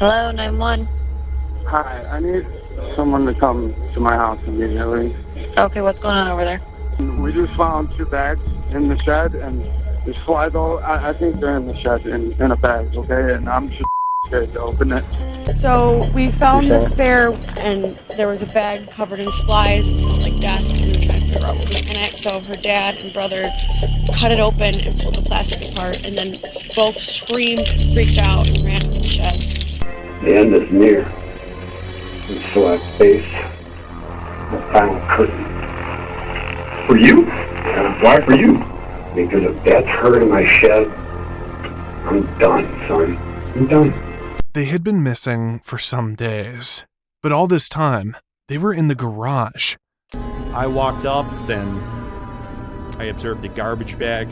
Hello, 911. Hi, I need someone to come to my house immediately. Okay, what's going on over there? We just found 2 bags in the shed, and this fly though, I think they're in the shed in a bag, okay? And I'm just scared to open it. So we found the spare, and there was a bag covered in flies. It smelled like death, and we were trying to figure out what was in it. So her dad and brother cut it open and pulled the plastic apart, and then both screamed, freaked out, and ran to the shed. The end is near, and so I face the final curtain. For you? And why for you? Because if that's her in my shed, I'm done, son. I'm done. They had been missing for some days, but all this time, they were in the garage. I walked up, then I observed a garbage bag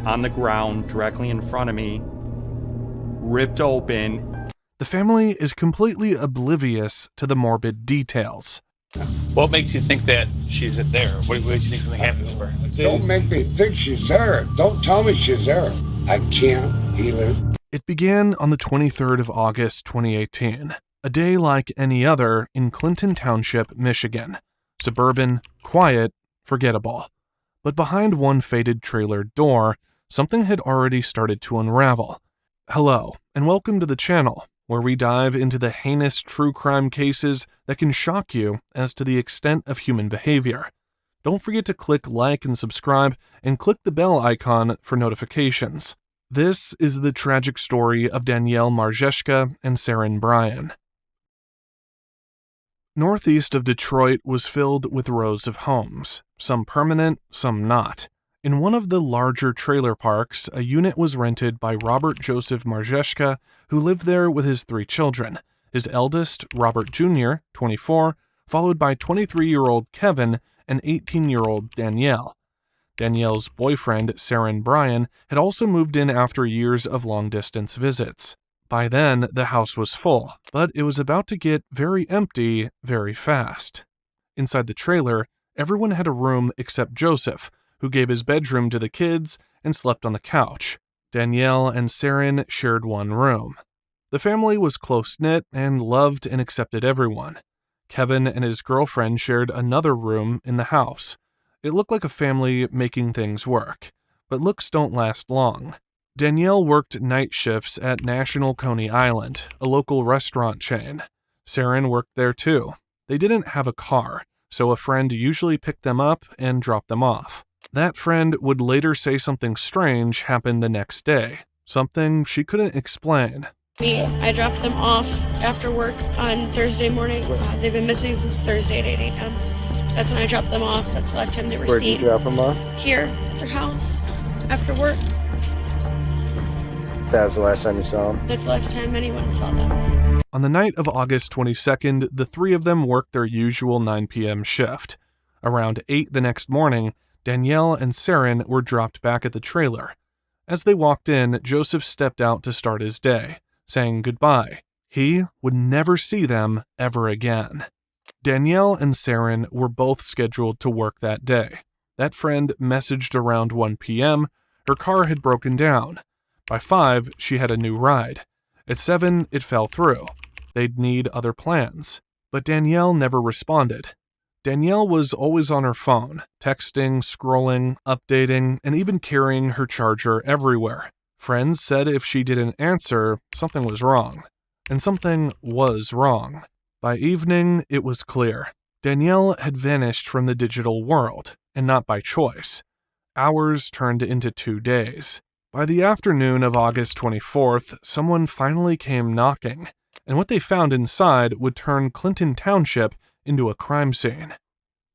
on the ground directly in front of me, ripped open. The family is completely oblivious to the morbid details. What makes you think that she's there? What makes you think something happened to her? Don't make me think she's there. Don't tell me she's there. I can't even. It began on the 23rd of August, 2018, a day like any other in Clinton Township, Michigan. Suburban, quiet, forgettable. But behind one faded trailer door, something had already started to unravel. Hello, and welcome to the channel, where we dive into the heinous true crime cases that can shock you as to the extent of human behavior. Don't forget to click like and subscribe, and click the bell icon for notifications. This is the tragic story of Danielle Marjeshka and Saren Bryan. Northeast of Detroit was filled with rows of homes, some permanent, some not. In one of the larger trailer parks, a unit was rented by Robert Joseph Marjeshka, who lived there with his 3 children, his eldest, Robert Jr., 24, followed by 23-year-old Kevin and 18-year-old Danielle. Danielle's boyfriend, Saren Bryan, had also moved in after years of long-distance visits. By then, the house was full, but it was about to get very empty very fast. Inside the trailer, everyone had a room except Joseph, who gave his bedroom to the kids and slept on the couch. Danielle and Saren shared one room. The family was close-knit and loved and accepted everyone. Kevin and his girlfriend shared another room in the house. It looked like a family making things work, but looks don't last long. Danielle worked night shifts at National Coney Island, a local restaurant chain. Saren worked there too. They didn't have a car, so a friend usually picked them up and dropped them off. That friend would later say something strange happened the next day, something she couldn't explain. I dropped them off after work on Thursday morning. They've been missing since Thursday at 8 a.m. That's when I dropped them off. That's the last time they were seen. Where'd you drop them off? Here, their house, after work. That was the last time you saw them? That's the last time anyone saw them. On the night of August 22nd, the 3 of them worked their usual 9 p.m. shift. Around 8 the next morning, Danielle and Saren were dropped back at the trailer. As they walked in, Joseph stepped out to start his day, saying goodbye. He would never see them ever again. Danielle and Saren were both scheduled to work that day. That friend messaged around 1 p.m. Her car had broken down. By 5, she had a new ride. At 7, it fell through. They'd need other plans. But Danielle never responded. Danielle was always on her phone, texting, scrolling, updating, and even carrying her charger everywhere. Friends said if she didn't answer, something was wrong. And something was wrong. By evening, it was clear. Danielle had vanished from the digital world, and not by choice. Hours turned into 2 days. By the afternoon of August 24th, someone finally came knocking, and what they found inside would turn Clinton Township into a crime scene.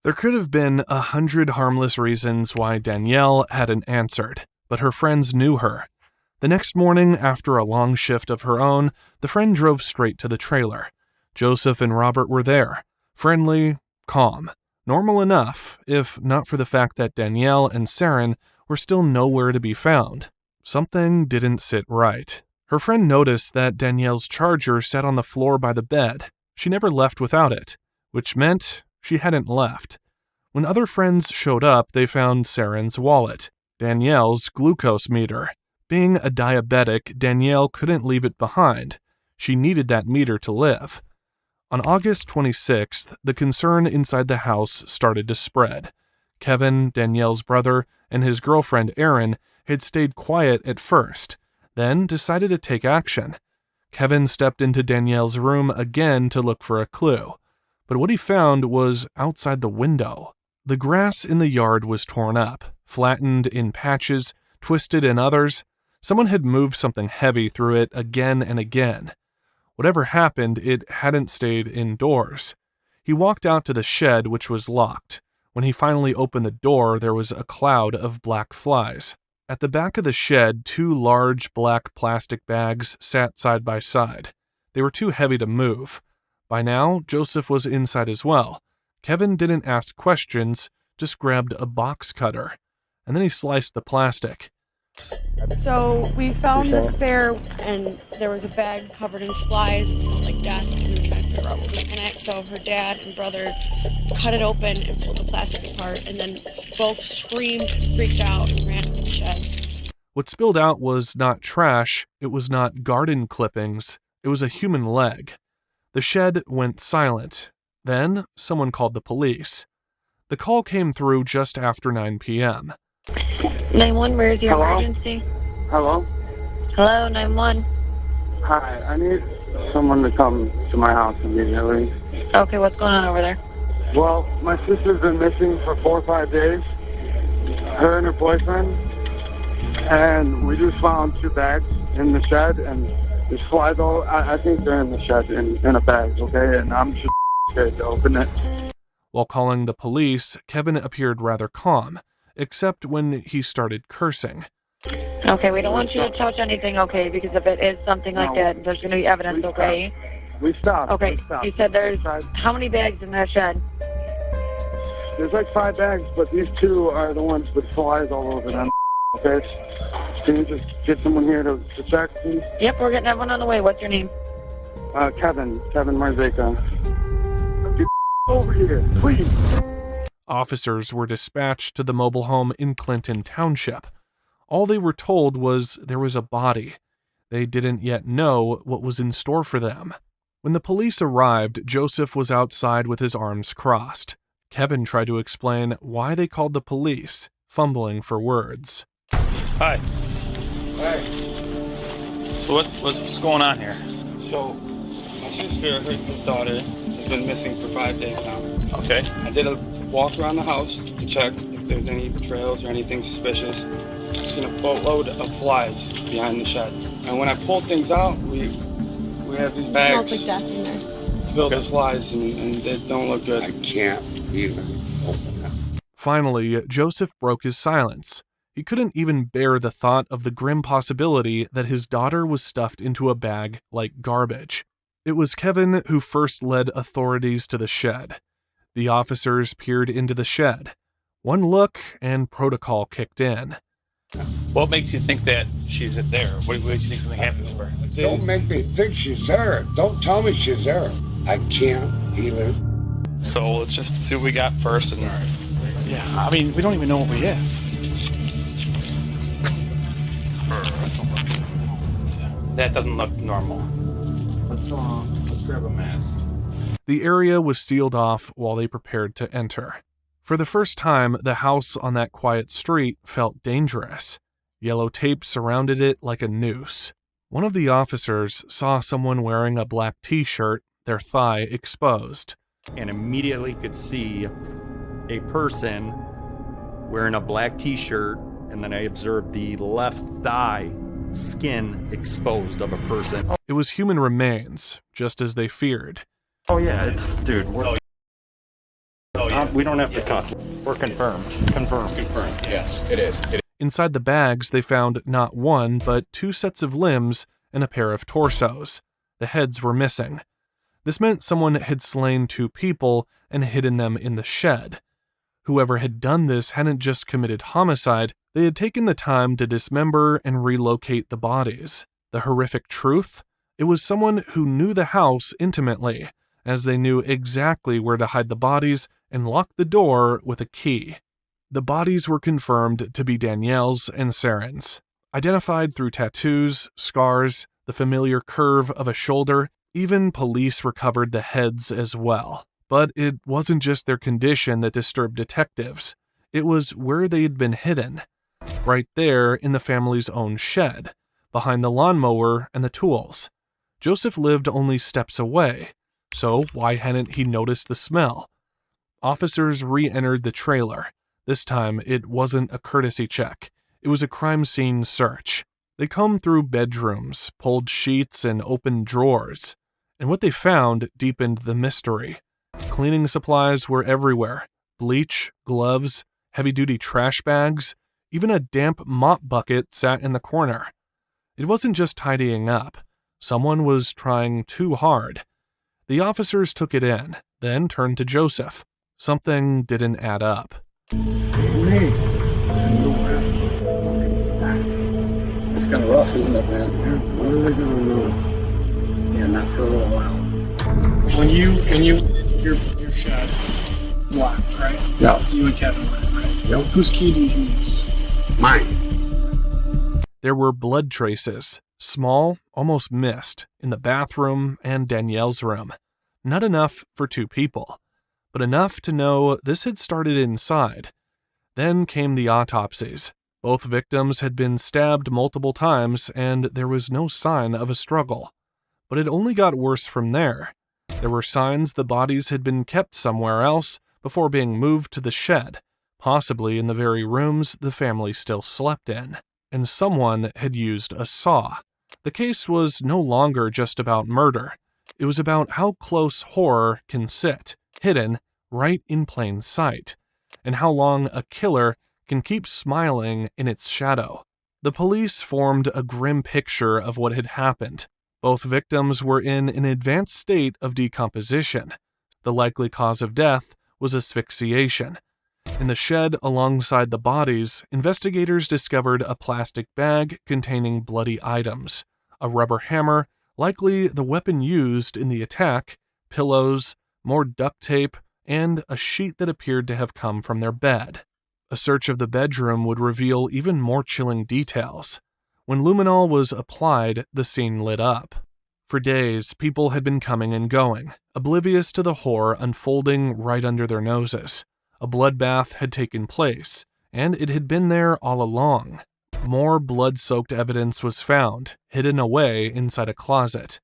There could have been 100 harmless reasons why Danielle hadn't answered, but her friends knew her. The next morning, after a long shift of her own, the friend drove straight to the trailer. Joseph and Robert were there, friendly, calm, normal enough, if not for the fact that Danielle and Saren were still nowhere to be found. Something didn't sit right. Her friend noticed that Danielle's charger sat on the floor by the bed. She never left without it, which meant she hadn't left. When other friends showed up, they found Saren's wallet, Danielle's glucose meter. Being a diabetic, Danielle couldn't leave it behind. She needed that meter to live. On August 26th, the concern inside the house started to spread. Kevin, Danielle's brother, and his girlfriend Erin had stayed quiet at first, then decided to take action. Kevin stepped into Danielle's room again to look for a clue, but what he found was outside the window. The grass in the yard was torn up, flattened in patches, twisted in others. Someone had moved something heavy through it again and again. Whatever happened, it hadn't stayed indoors. He walked out to the shed, which was locked. When he finally opened the door, there was a cloud of black flies. At the back of the shed, 2 large black plastic bags sat side by side. They were too heavy to move. By now, Joseph was inside as well. Kevin didn't ask questions, just grabbed a box cutter, and then he sliced the plastic. So we found the spare, and there was a bag covered in flies. It smelled like death, and we were trying to figure out what was in it. So her dad and brother cut it open and pulled the plastic apart, and then both screamed and freaked out and ran to the shed. What spilled out was not trash, it was not garden clippings, it was a human leg. The shed went silent. Then someone called the police. The call came through just after 9 p.m. 911, where is your Hello? emergency? Hello? Hello, 911. Hi, I need someone to come to my house immediately. Okay, what's going on over there? Well, my sister's been missing for 4 or 5 days. Her and her boyfriend. And we just found 2 bags in the shed, and there's flies all. I think they're in the shed in a bag, okay? And I'm just scared to open it. While calling the police, Kevin appeared rather calm, except when he started cursing. Okay, we don't want you to touch anything, okay? Because if it is something like that, there's going to be evidence, okay? We stopped. Okay, We stopped. you said there's how many bags in that shed? There's like 5 bags, but these 2 are the ones with flies all over them. Okay? Can you just get someone here to check, please? Yep, we're getting everyone on the way. What's your name? Kevin Marzeka. Get over here, please. Officers were dispatched to the mobile home in Clinton Township. All they were told was there was a body. They didn't yet know what was in store for them. When the police arrived, Joseph was outside with his arms crossed. Kevin tried to explain why they called the police, fumbling for words. Hi. Hey, So what's going on here? So, my sister, his daughter, has been missing for 5 days now. Okay. I did a walk around the house to check if there's any trails or anything suspicious. I've seen a boatload of flies behind the shed. And when I pulled things out, we have these It bags smells like death in there. filled with flies, and they don't look good. I can't even open it. Finally, Joseph broke his silence. He couldn't even bear the thought of the grim possibility that his daughter was stuffed into a bag like garbage. It was Kevin who first led authorities to the shed. The officers peered into the shed. One look and protocol kicked in. What makes you think that she's there? What makes you think something happened to her? Don't make me think she's there. Don't tell me she's there. I can't even. So let's just see what we got first. And yeah, I mean, we don't even know what we have. That doesn't look normal. Let's grab a mask. The area was sealed off while they prepared to enter. For the first time, the house on that quiet street felt dangerous. Yellow tape surrounded it like a noose. One of the officers saw someone wearing a black t-shirt, their thigh exposed. And immediately could see a person wearing a black t-shirt, and then I observed the left thigh skin exposed of a person. It was human remains, just as they feared. Oh yeah, dude, we don't have to cut. We're confirmed. Confirmed. Yes, it is. Inside the bags, they found not one, but 2 sets of limbs and a pair of torsos. The heads were missing. This meant someone had slain 2 people and hidden them in the shed. Whoever had done this hadn't just committed homicide, they had taken the time to dismember and relocate the bodies. The horrific truth? It was someone who knew the house intimately, as they knew exactly where to hide the bodies and lock the door with a key. The bodies were confirmed to be Danielle's and Saren's. Identified through tattoos, scars, the familiar curve of a shoulder. Even police recovered the heads as well. But it wasn't just their condition that disturbed detectives. It was where they'd been hidden. Right there in the family's own shed, behind the lawnmower and the tools. Joseph lived only steps away, so why hadn't he noticed the smell? Officers re-entered the trailer. This time, it wasn't a courtesy check. It was a crime scene search. They combed through bedrooms, pulled sheets, and opened drawers. And what they found deepened the mystery. Cleaning supplies were everywhere. Bleach, gloves, heavy-duty trash bags, even a damp mop bucket sat in the corner. It wasn't just tidying up. Someone was trying too hard. The officers took it in, then turned to Joseph. Something didn't add up. It's kind of rough, isn't it, man? What are they gonna know? Yeah, not for a little while. When your shed's locked, right? No. You and Kevin were in, right? Yep. Whose key did you use? Mine. There were blood traces, small, almost missed, in the bathroom and Danielle's room. Not enough for 2 people, but enough to know this had started inside. Then came the autopsies. Both victims had been stabbed multiple times, and there was no sign of a struggle. But it only got worse from there. There were signs the bodies had been kept somewhere else before being moved to the shed, possibly in the very rooms the family still slept in. And someone had used a saw. The case was no longer just about murder. It was about how close horror can sit, hidden, right in plain sight, and how long a killer can keep smiling in its shadow. The police formed a grim picture of what had happened. Both victims were in an advanced state of decomposition. The likely cause of death was asphyxiation. In the shed alongside the bodies, investigators discovered a plastic bag containing bloody items, a rubber hammer, likely the weapon used in the attack, pillows, more duct tape, and a sheet that appeared to have come from their bed. A search of the bedroom would reveal even more chilling details. When luminol was applied, the scene lit up. For days, people had been coming and going, oblivious to the horror unfolding right under their noses. A bloodbath had taken place, and it had been there all along. More blood-soaked evidence was found, hidden away inside a closet.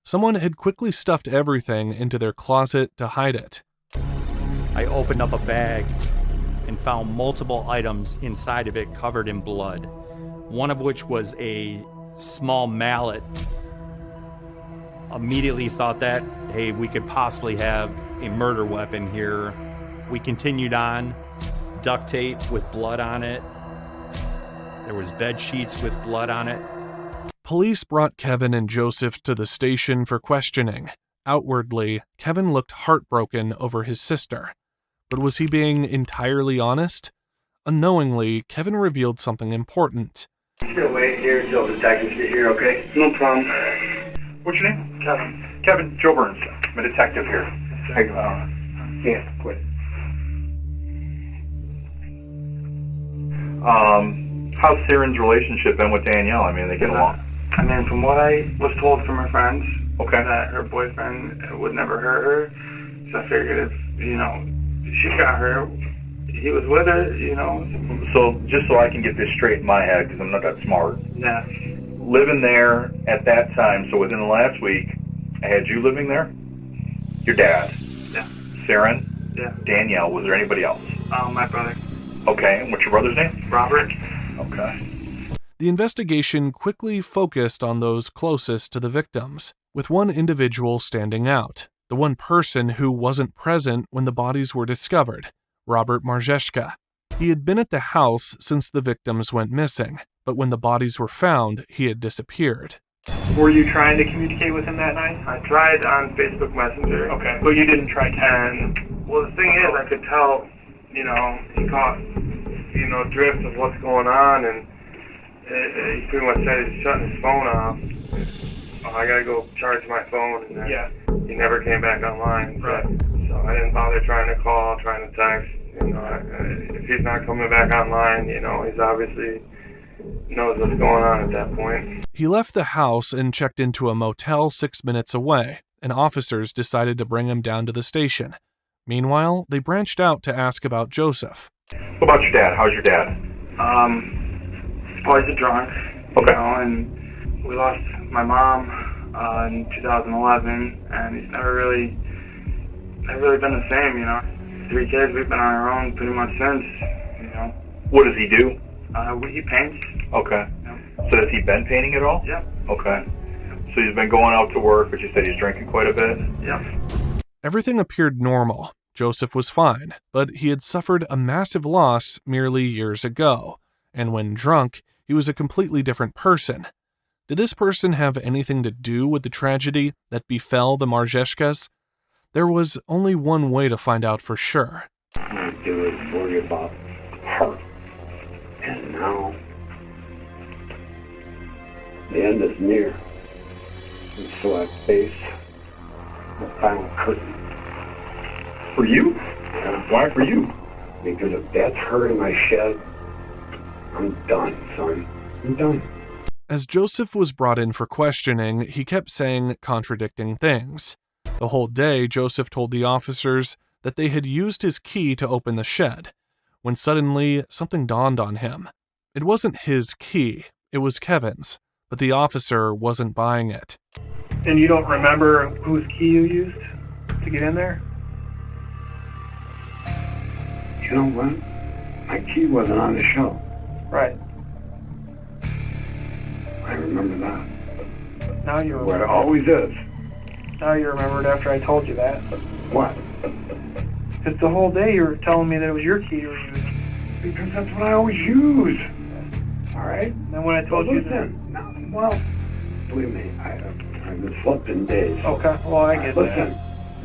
Someone had quickly stuffed everything into their closet to hide it. I opened up a bag and found multiple items inside of it covered in blood, one of which was a small mallet. Immediately thought that, hey, we could possibly have a murder weapon here. We continued on, duct tape with blood on it. There was bed sheets with blood on it. Police brought Kevin and Joseph to the station for questioning. Outwardly, Kevin looked heartbroken over his sister. But was he being entirely honest? Unknowingly, Kevin revealed something important. I'm gonna wait here until the detectives get here, okay? No problem. What's your name? Kevin. Kevin, Joe Burns. I'm a detective here. Hey, Yeah, quit. How's Siren's relationship been with Danielle? I mean, they get along? I mean, from what I was told from her friends, Okay. that her boyfriend would never hurt her. So I figured if, she got hurt, he was with her, So, just so I can get this straight in my head, because I'm not that smart. Yeah. Living there at that time, so within the last week, I had you living there? Your dad? Yeah. Siren? Yeah. Danielle? Was there anybody else? My brother. Okay, and what's your brother's name? Robert. Okay. The investigation quickly focused on those closest to the victims, with one individual standing out, the one person who wasn't present when the bodies were discovered, Robert Marzeska. He had been at the house since the victims went missing, but when the bodies were found, he had disappeared. Were you trying to communicate with him that night? I tried on Facebook Messenger. Okay, but you didn't try Kevin. And, well, the thing is, I could tell, he caught, drift of what's going on, and he pretty much said he's shutting his phone off. I gotta go charge my phone, and then he never came back online. Right. So I didn't bother trying to call, trying to text. If he's not coming back online, he's obviously knows what's going on at that point. He left the house and checked into a motel 6 minutes away, and officers decided to bring him down to the station. Meanwhile, they branched out to ask about Joseph. What about your dad? How's your dad? He's always a drunk. Okay. You know, and we lost my mom in 2011, and he's never really been the same, you know. 3 kids, we've been on our own pretty much since, you know. What does he do? He paints. Okay. Yeah. So has he been painting at all? Yep. Okay. So he's been going out to work, but you said he's drinking quite a bit? Yep. Everything appeared normal. Joseph was fine, but he had suffered a massive loss merely years ago, and when drunk, he was a completely different person. Did this person have anything to do with the tragedy that befell the Marzheshkas? There was only one way to find out for sure. I do is worry about her. And now, the end is near. And so I face the final curtain. For you? Yeah. Why for you? Because if that's her in my shed, I'm done, son. I'm done. As Joseph was brought in for questioning, he kept saying contradicting things. The whole day, Joseph told the officers that they had used his key to open the shed, when suddenly something dawned on him. It wasn't his key, it was Kevin's, but the officer wasn't buying it. And you don't remember whose key you used to get in there? You know what? My key wasn't on the shelf. Right. I remember that. Now you What it remember. always is. Now you remembered after I told you that. What? Because the whole day you were telling me that it was your key you were using. Because that's what I always use. All right? And then when I told you that... Listen, well, believe me, I haven't slept in days. Okay, well, I get Listen.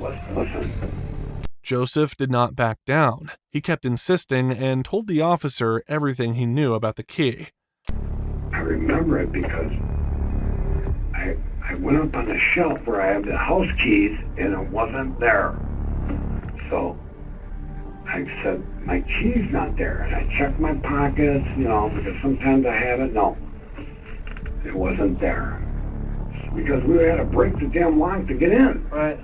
that. Listen. Joseph did not back down. He kept insisting and told the officer everything he knew about the key. I remember it because I went up on the shelf where I have the house keys and it wasn't there. So I said, my key's not there. And I checked my pockets, you know, because sometimes I have it. No, it wasn't there. Because we had to break the damn lock to get in. Right.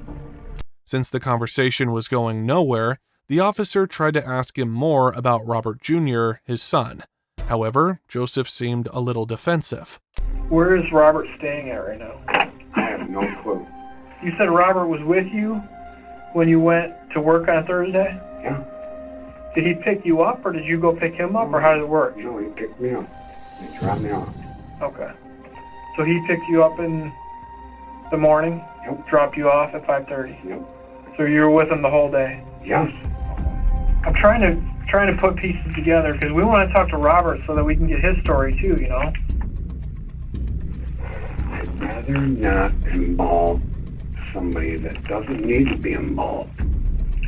Since the conversation was going nowhere, the officer tried to ask him more about Robert Jr., his son. However, Joseph seemed a little defensive. Where is Robert staying at right now? I have no clue. You said Robert was with you when you went to work on Thursday? Yeah. Did he pick you up, or did you go pick him up, or how did it work? No, he picked me up. He dropped me off. Okay. So he picked you up in the morning, Yep. dropped you off at 5:30. Yep. So you were with him the whole day. Yes. I'm trying to put pieces together because we want to talk to Robert so that we can get his story too, you know? I'd rather not involve somebody that doesn't need to be involved.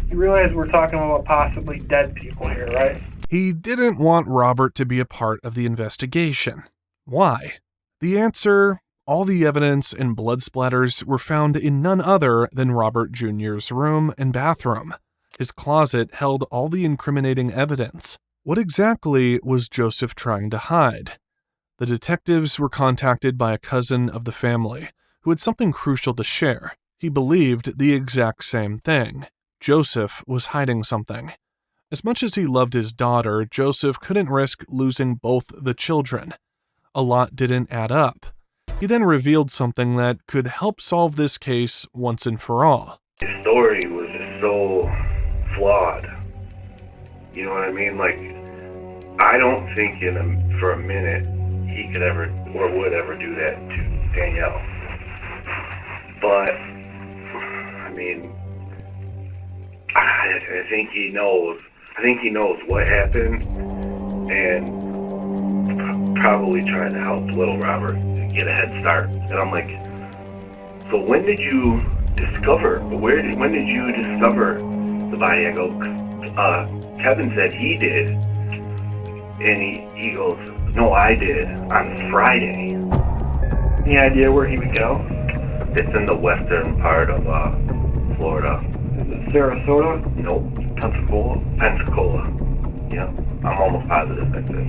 You realize we're talking about possibly dead people here, right? He didn't want Robert to be a part of the investigation. Why? The answer: all the evidence and blood splatters were found in none other than Robert Jr.'s room and bathroom. His closet held all the incriminating evidence. What exactly was Joseph trying to hide? The detectives were contacted by a cousin of the family who had something crucial to share. He believed the exact same thing. Joseph was hiding something. As much as he loved his daughter, Joseph couldn't risk losing both the children. A lot didn't add up. He then revealed something that could help solve this case once and for all. His story was just so flawed. You know what I mean? Like, I don't think for a minute he could ever or would ever do that to Danielle. But, I mean, I think he knows. I think he knows what happened and probably trying to help little Robert get a head start. And I'm like, so when did you discover? When did you discover the body? I go, Kevin said he did. And he goes, no, I did on Friday. Any idea where he would go? It's in the western part of Florida. Is it Sarasota? Nope, Pensacola. Yeah, I'm almost positive that's it.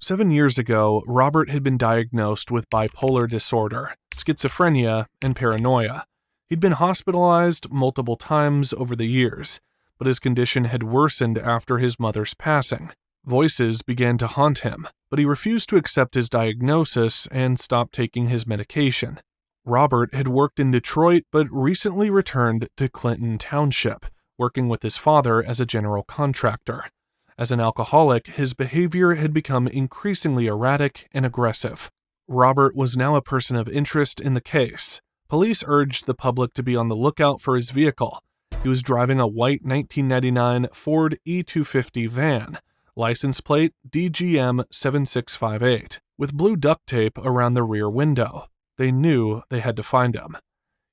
7 years ago, Robert had been diagnosed with bipolar disorder, schizophrenia, and paranoia. He'd been hospitalized multiple times over the years, but his condition had worsened after his mother's passing. Voices began to haunt him, but he refused to accept his diagnosis and stopped taking his medication. Robert had worked in Detroit but recently returned to Clinton Township, working with his father as a general contractor. As an alcoholic, his behavior had become increasingly erratic and aggressive. Robert was now a person of interest in the case. Police urged the public to be on the lookout for his vehicle. He was driving a white 1999 Ford E250 van, license plate DGM 7658, with blue duct tape around the rear window. They knew they had to find him.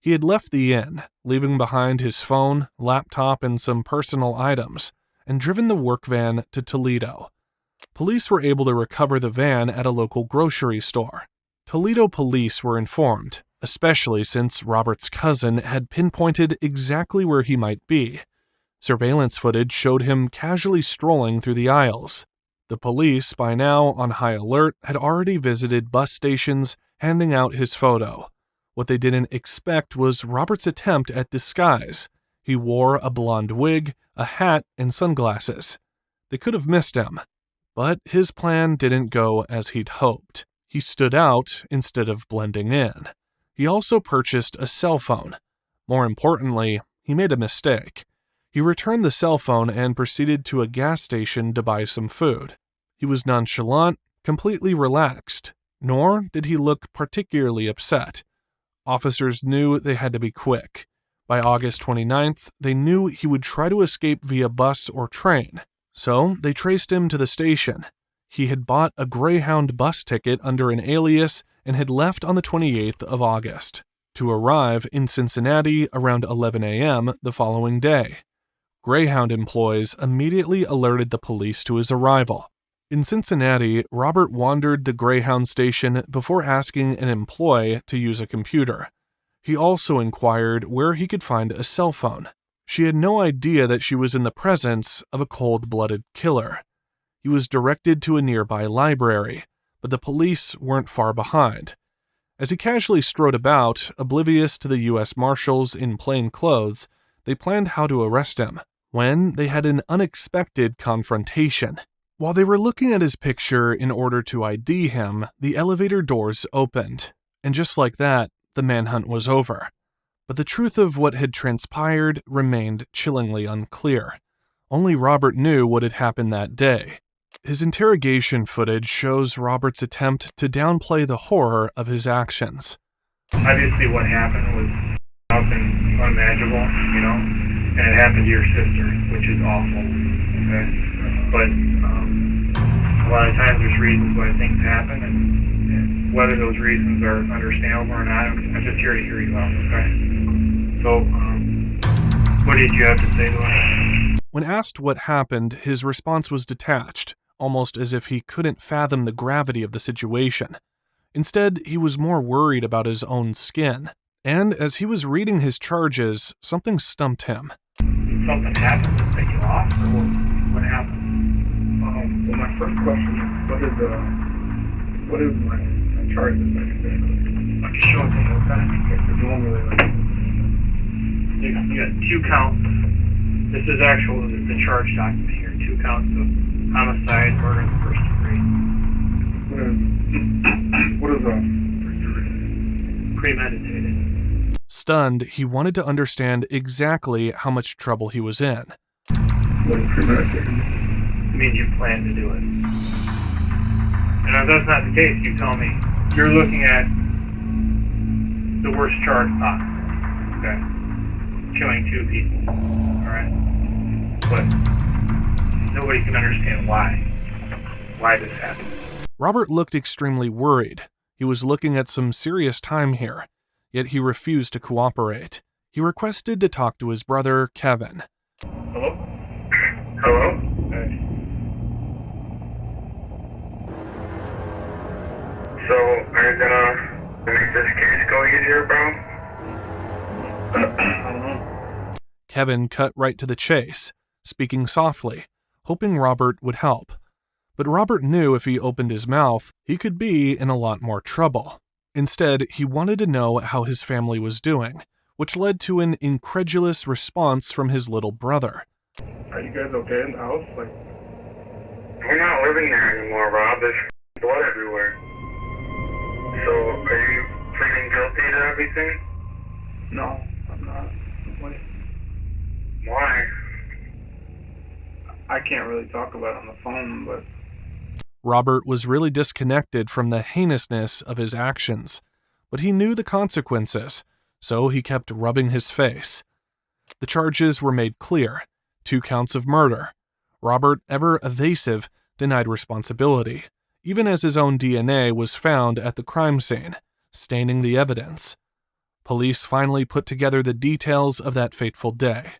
He had left the inn, leaving behind his phone, laptop, and some personal items, and driven the work van to Toledo. Police were able to recover the van at a local grocery store. Toledo police were informed, especially since Robert's cousin had pinpointed exactly where he might be. Surveillance footage showed him casually strolling through the aisles. The police, by now on high alert, had already visited bus stations, handing out his photo. What they didn't expect was Robert's attempt at disguise. He wore a blonde wig, a hat, and sunglasses. They could have missed him. But his plan didn't go as he'd hoped. He stood out instead of blending in. He also purchased a cell phone. More importantly, he made a mistake. He returned the cell phone and proceeded to a gas station to buy some food. He was nonchalant, completely relaxed, nor did he look particularly upset. Officers knew they had to be quick. By August 29th, they knew he would try to escape via bus or train, so they traced him to the station. He had bought a Greyhound bus ticket under an alias and had left on the 28th of August, to arrive in Cincinnati around 11 a.m. the following day. Greyhound employees immediately alerted the police to his arrival. In Cincinnati, Robert wandered the Greyhound station before asking an employee to use a computer. He also inquired where he could find a cell phone. She had no idea that she was in the presence of a cold-blooded killer. He was directed to a nearby library, but the police weren't far behind. As he casually strode about, oblivious to the U.S. Marshals in plain clothes, they planned how to arrest him, when they had an unexpected confrontation. While they were looking at his picture in order to ID him, the elevator doors opened, and just like that, the manhunt was over. But the truth of what had transpired remained chillingly unclear. Only Robert knew what had happened that day. His interrogation footage shows Robert's attempt to downplay the horror of his actions. Obviously what happened was something unimaginable, and it happened to your sister, which is awful, okay? But a lot of times there's reasons why things happen, and whether those reasons are understandable or not, I'm just here to hear you out, okay? So, what did you have to say to us? When asked what happened, his response was detached, almost as if he couldn't fathom the gravity of the situation. Instead, he was more worried about his own skin. And as he was reading his charges, something stumped him. Something happened that set you off, or what happened? Well, my first question is, what is my charges? I can show it to you, okay? Normally, you got 2 counts. This is the charge document here. 2 counts of homicide, murder in the first degree. What is that? Premeditated. Stunned, he wanted to understand exactly how much trouble he was in. What is premeditated? It means you plan to do it. And if that's not the case, you tell me. You're looking at the worst charge possible. Okay? Killing 2 people. Alright? But nobody can understand why this happened. Robert looked extremely worried. He was looking at some serious time here, yet he refused to cooperate. He requested to talk to his brother, Kevin. Hello? Hello? Hey. So, are you gonna make this case go easier, bro? I don't know. Kevin cut right to the chase, speaking softly, hoping Robert would help. But Robert knew if he opened his mouth, he could be in a lot more trouble. Instead, he wanted to know how his family was doing, which led to an incredulous response from his little brother. Are you guys okay in the house? Like, we're not living there anymore, Rob. There's blood everywhere. So, are you pleading guilty to everything? No, I'm not. Why? I can't really talk about it on the phone, but... Robert was really disconnected from the heinousness of his actions, but he knew the consequences, so he kept rubbing his face. The charges were made clear: 2 counts of murder. Robert, ever evasive, denied responsibility, even as his own DNA was found at the crime scene, staining the evidence. Police finally put together the details of that fateful day.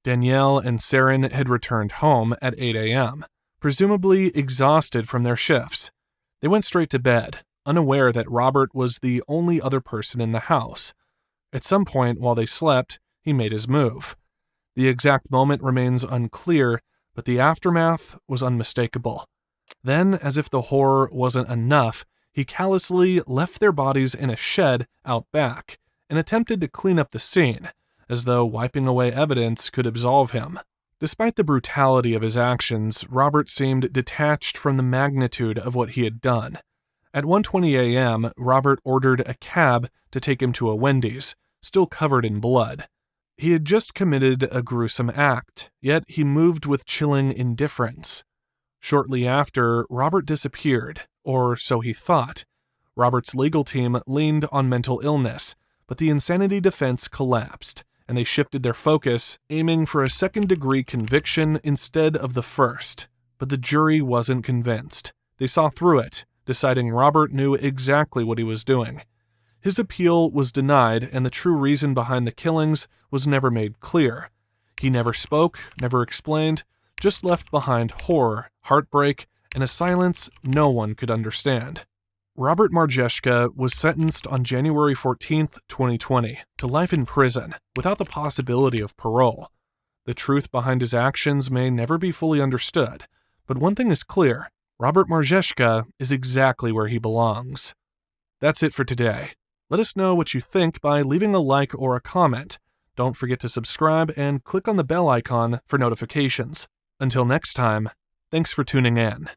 Danielle and Saren had returned home at 8 a.m., presumably exhausted from their shifts. They went straight to bed, unaware that Robert was the only other person in the house. At some point while they slept, he made his move. The exact moment remains unclear, but the aftermath was unmistakable. Then, as if the horror wasn't enough, he callously left their bodies in a shed out back and attempted to clean up the scene, as though wiping away evidence could absolve him. Despite the brutality of his actions, Robert seemed detached from the magnitude of what he had done. At 1:20 a.m., Robert ordered a cab to take him to a Wendy's, still covered in blood. He had just committed a gruesome act, yet he moved with chilling indifference. Shortly after, Robert disappeared, or so he thought. Robert's legal team leaned on mental illness, but the insanity defense collapsed, and they shifted their focus, aiming for a second-degree conviction instead of the first. But the jury wasn't convinced. They saw through it, deciding Robert knew exactly what he was doing. His appeal was denied, and the true reason behind the killings was never made clear. He never spoke, never explained, just left behind horror, heartbreak, and a silence no one could understand. Robert Marjeshka was sentenced on January 14, 2020, to life in prison, without the possibility of parole. The truth behind his actions may never be fully understood, but one thing is clear: Robert Marjeshka is exactly where he belongs. That's it for today. Let us know what you think by leaving a like or a comment. Don't forget to subscribe and click on the bell icon for notifications. Until next time, thanks for tuning in.